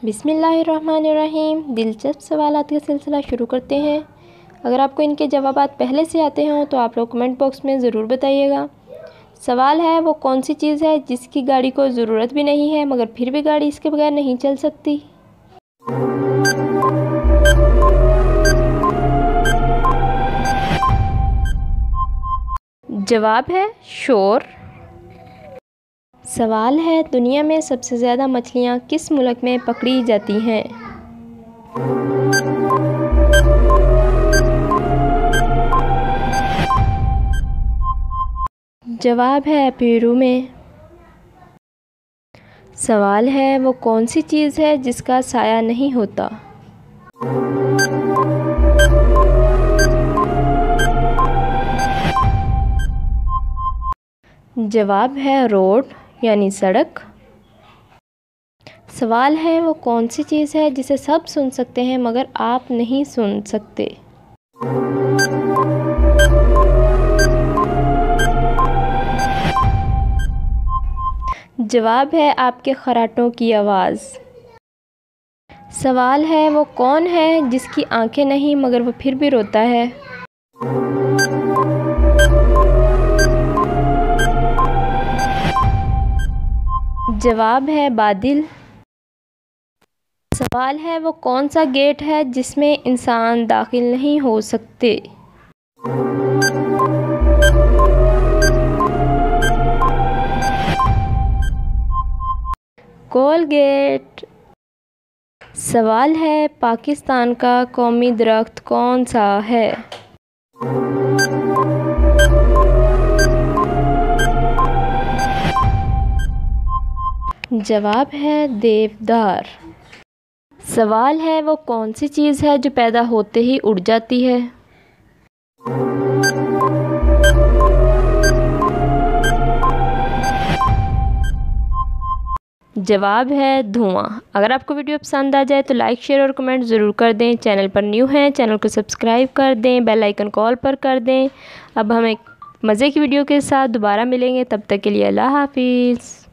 बिस्मिल्लाहिर्रहमानिर्रहीम। दिलचस्प सवालात का सिलसिला शुरू करते हैं। अगर आपको इनके जवाबात पहले से आते हों तो आप लोग कमेंट बॉक्स में ज़रूर बताइएगा। सवाल है, वो कौन सी चीज़ है जिसकी गाड़ी को ज़रूरत भी नहीं है मगर फिर भी गाड़ी इसके बगैर नहीं चल सकती। जवाब है शोर। सवाल है, दुनिया में सबसे ज़्यादा मछलियाँ किस मुल्क में पकड़ी जाती हैं। जवाब है पेरू में। सवाल है, वो कौन सी चीज़ है जिसका साया नहीं होता। जवाब है रोड यानी सड़क। सवाल है, वो कौन सी चीज़ है जिसे सब सुन सकते हैं मगर आप नहीं सुन सकते। जवाब है आपके खर्राटों की आवाज़। सवाल है, वो कौन है जिसकी आंखें नहीं मगर वो फिर भी रोता है। जवाब है बादल। सवाल है, वो कौन सा गेट है जिसमें इंसान दाखिल नहीं हो सकते। कोलगेट। सवाल है, पाकिस्तान का कौमी दरख्त कौन सा है। जवाब है देवदार। सवाल है, वो कौन सी चीज़ है जो पैदा होते ही उड़ जाती है। जवाब है धुआं। अगर आपको वीडियो पसंद आ जाए तो लाइक शेयर और कमेंट ज़रूर कर दें। चैनल पर न्यू हैं चैनल को सब्सक्राइब कर दें, बेल आइकन कॉल पर कर दें। अब हम एक मज़े की वीडियो के साथ दोबारा मिलेंगे, तब तक के लिए अल्लाह हाफिज़।